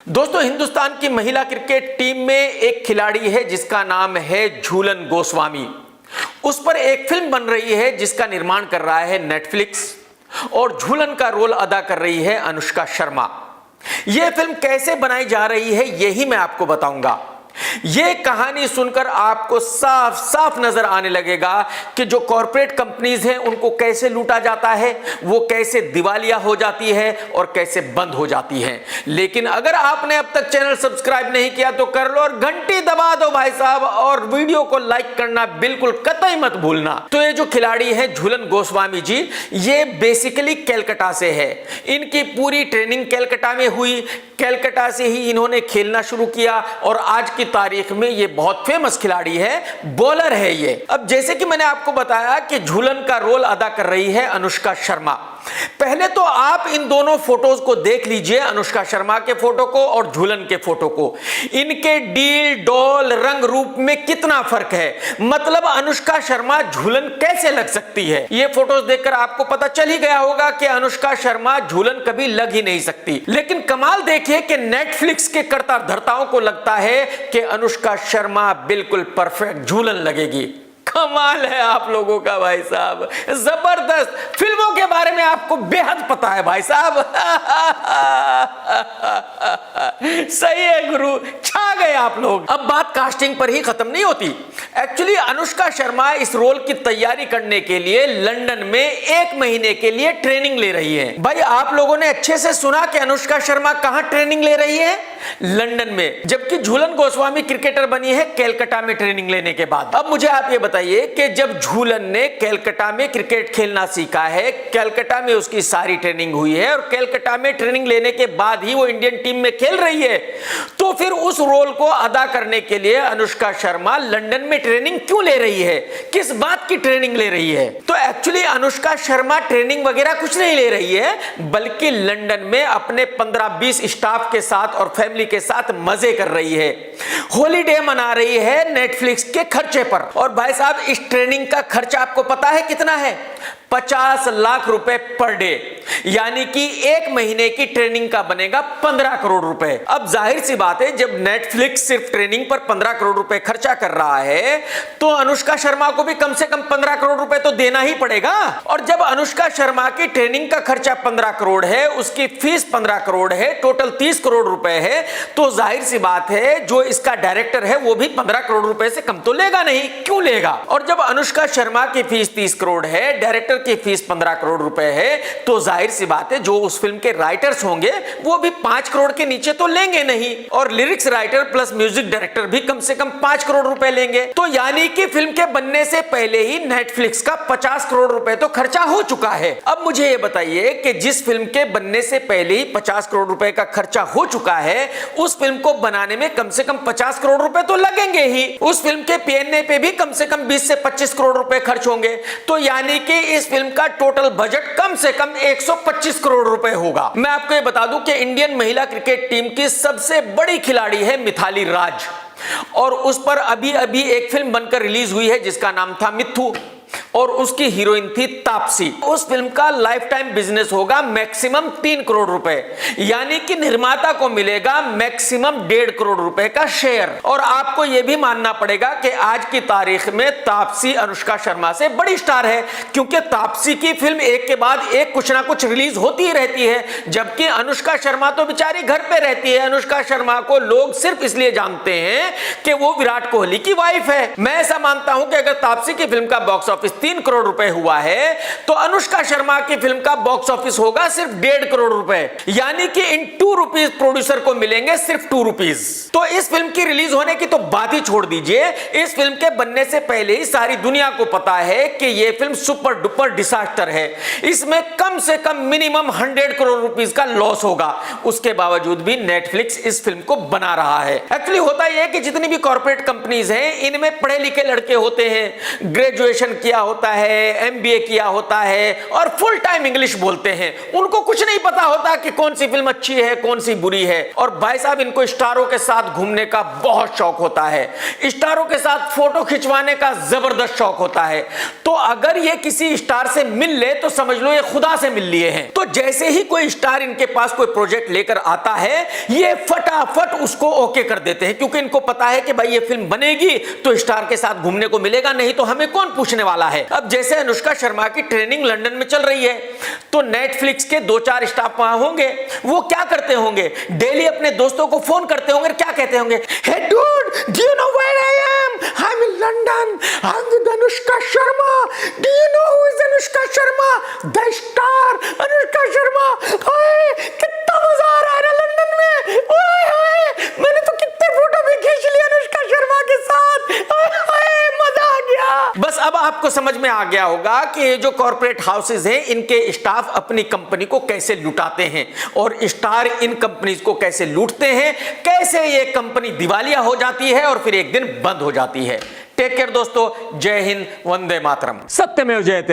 दोस्तों, हिंदुस्तान की महिला क्रिकेट टीम में एक खिलाड़ी है जिसका नाम है झूलन गोस्वामी। उस पर एक फिल्म बन रही है जिसका निर्माण कर रहा है नेटफ्लिक्स और झूलन का रोल अदा कर रही है अनुष्का शर्मा। यह फिल्म कैसे बनाई जा रही है यही मैं आपको बताऊंगा। यह कहानी सुनकर आपको साफ साफ नजर आने लगेगा कि जो कॉर्पोरेट कंपनीज हैं उनको कैसे लूटा जाता है, वो कैसे दिवालिया हो जाती है और कैसे बंद हो जाती हैं। लेकिन अगर आपने अब तक चैनल सब्सक्राइब नहीं किया तो कर लो और घंटी दबा दो भाई साहब, और वीडियो को लाइक करना बिल्कुल कतई मत भूलना। तो ये जो खिलाड़ी है झूलन गोस्वामी जी, ये बेसिकली कैलकाटा से है। इनकी पूरी ट्रेनिंग कैलकाटा में हुई, कैलकाटा से ही इन्होंने खेलना शुरू किया और आज की तारीख में ये बहुत फेमस खिलाड़ी है, बॉलर है ये। अब जैसे कि मैंने आपको बताया कि झूलन का रोल अदा कर रही है अनुष्का शर्मा। पहले तो आप इन दोनों फोटोज को देख लीजिए, अनुष्का शर्मा के फोटो को और झूलन के फोटो को। इनके डील डॉल रंग रूप में कितना फर्क है, मतलब अनुष्का शर्मा झूलन कैसे लग सकती है। ये फोटोज देखकर आपको पता चल ही गया होगा कि अनुष्का शर्मा झूलन कभी लग ही नहीं सकती। लेकिन कमाल देखिए कि नेटफ्लिक्स के कर्ता धर्ताओं को लगता है कि अनुष्का शर्मा बिल्कुल परफेक्ट झूलन लगेगी। कमाल है आप लोगों का भाई साहब, जबरदस्त। फिल्मों के बारे में आपको बेहद पता है भाई साहब। सही है गुरु, छा गए आप लोग। अब बात कास्टिंग पर ही खत्म नहीं होती। एक्चुअली अनुष्का शर्मा इस रोल की तैयारी करने के लिए लंदन में 1 महीने के लिए ट्रेनिंग ले रही है। भाई आप लोगों ने अच्छे से सुना कि अनुष्का शर्मा कहां ट्रेनिंग ले रही है? लंदन में। जबकि झूलन गोस्वामी क्रिकेटर बनी है कैलकाटा में ट्रेनिंग लेने के बाद। अब मुझे आप ये बताइए कि जब झूलन ने कैलकाटा में क्रिकेट खेलना सीखा है, कैलकाटा में उसकी सारी ट्रेनिंग हुई है और कैलकाटा में ट्रेनिंग लेने के बाद ही वो इंडियन टीम में खेल रही है, तो फिर उस रोल को अदा करने के लिए अनुष्का शर्मा लंदन में ट्रेनिंग क्यों ले रही है? किस बात की ट्रेनिंग ले रही है? तो एक्चुअली अनुष्का शर्मा ट्रेनिंग वगैरह कुछ नहीं ले रही है, बल्कि लंदन में अपने 15-20 स्टाफ के साथ और फैमिली के साथ मजे कर रही है, हॉलीडे मना रही है नेटफ्लिक्स के खर्चे पर। और भाई साहब, इस ट्रेनिंग का खर्चा आपको पता है कितना है? 50 लाख रुपए पर डे, यानी कि 1 महीने की ट्रेनिंग का बनेगा 15 करोड़ रुपए। अब जाहिर सी बात है, जब नेटफ्लिक्स सिर्फ ट्रेनिंग पर 15 करोड़ रुपए खर्चा कर रहा है तो अनुष्का शर्मा को भी कम से कम 15 करोड़ रुपए तो देना ही पड़ेगा। और जब अनुष्का शर्मा की ट्रेनिंग का खर्चा 15 करोड़ है, उसकी फीस 15 करोड़ है, टोटल 30 करोड़ रुपए है, तो जाहिर सी बात है जो इसका डायरेक्टर है वो भी 15 करोड़ रुपए से कम तो लेगा नहीं। क्यों लेगा? और जब अनुष्का शर्मा की फीस 30 करोड़ है, डायरेक्टर की फीस 15 करोड़ रुपए है, तो जाहिर सी बात है जो उस फिल्म के राइटर्स होंगे वो भी 5 करोड़ के नीचे तो लेंगे नहीं, और lyrics writer plus music director भी कम से कम 5 करोड़ रुपए लेंगे। तो यानी कि फिल्म के बनने से पहले ही नेटफ्लिक्स का 50 करोड़ रुपए तो खर्चा हो चुका है। अब मुझे यह बताइए कि जिस फिल्म के बनने से पहले ही 50 करोड़ रुपए का खर्चा हो चुका है, उस फिल्म को बनाने में कम से कम 50 करोड़ रुपए तो लगेंगे ही। उस फिल्म के पीएनए पे भी कम से कम 20 से 25 करोड़ रुपए खर्च होंगे। तो यानी कि इस फिल्म का टोटल बजट कम से कम 125 करोड़ रुपए होगा। मैं आपको ये बता दूं कि इंडियन महिला क्रिकेट टीम की सबसे बड़ी खिलाड़ी है मिथाली राज, और उस पर अभी अभी एक फिल्म बनकर रिलीज हुई है जिसका नाम था मिथु, और उसकी हीरोइन थी तापसी। उस फिल्म का लाइफ टाइम बिजनेस होगा मैक्सिमम 3 करोड़ रुपए, यानी कि निर्माता को मिलेगा मैक्सिमम 1.5 करोड़ रुपए का शेयर। और आपको यह भी मानना पड़ेगा कि आज की तारीख में तापसी अनुष्का शर्मा से बड़ी स्टार है, क्योंकि तापसी की फिल्म एक के बाद एक कुछ ना कुछ रिलीज होती ही रहती है, जबकि अनुष्का शर्मा तो बेचारी घर पे रहती है। अनुष्का शर्मा को लोग सिर्फ इसलिए जानते हैं कि वो विराट कोहली की वाइफ है। मैं ऐसा मानता हूं कि अगर तापसी की फिल्म का बॉक्स ऑफिस 3 करोड़ रुपए हुआ है, तो अनुष्का शर्मा की फिल्म का बॉक्स ऑफिस होगा सिर्फ 1.5 करोड़ रुपए, यानी कि इन 2 रुपीज प्रोड्यूसर को मिलेंगे सिर्फ 2 रुपीज। तो इस फिल्म की रिलीज होने की तो बात ही छोड़ दीजिए, इस फिल्म के बनने से पहले ही सारी दुनिया को पता है कि यह फिल्म सुपर डुपर डिजास्टर है। इसमें कम से कम मिनिमम 100 करोड़ रुपीज का लॉस होगा। उसके बावजूद भी नेटफ्लिक्स इस फिल्म को बना रहा है। एक्चुअली होता यह है कि जितनी भी कॉर्पोरेट कंपनीज हैं, इनमें पढ़े लिखे लड़के होते हैं, ग्रेजुएशन किया होता है, एमबीए किया होता है और फुल टाइम इंग्लिश बोलते हैं। उनको कुछ नहीं पता होता कि कौन सी फिल्म अच्छी है, कौन सी बुरी है। और भाई साहब, इनको स्टारों के साथ घूमने का बहुत शौक होता है, स्टारों के साथ फोटो खिंचवाने का जबरदस्त शौक होता है। तो अगर ये किसी स्टार से मिल ले तो समझ लो ये खुदा से मिल लिए हैं। तो जैसे ही कोई स्टार इनके पास कोई प्रोजेक्ट लेकर आता है, ये फटाफट उसको ओके कर देते हैं, क्योंकि इनको पता है कि भाई ये फिल्म बनेगी तो स्टार के साथ घूमने को मिलेगा, नहीं तो हमें कौन पूछने वाला है। अब जैसे अनुष्का शर्मा की ट्रेनिंग लंदन में चल रही है, तो नेटफ्लिक्स के 2-4 स्टाफ वहां होंगे। वो क्या करते होंगे, डेली अपने दोस्तों को फोन करते होंगे, क्या कहते होंगे, hey dude, do you know where I am? I am in London, I am with Anushka Sharma. Do you know who is Anushka Sharma? The star Anushka Sharma. ओए कितना मजा आ रहा है ना लंदन में। ओए ओए, मैंने तो कितने फोटो भी खींच लिए अनुष्का शर्मा के साथ। ओए ओए, मजा आ गया। बस अब आपको समझ में आ गया होगा कि ये जो कॉर्पोरेट हाउसेज हैं, इनके स्टाफ अपनी कंपनी को कैसे लुटाते हैं और स्टार इन कंपनीज को कैसे लूटते हैं, कैसे ये कंपनी दिवालिया हो जाती है और फिर एक दिन बंद हो जाती है। टेक केयर दोस्तों, जय हिंद, वंदे मातरम। सत्यमेव जयते।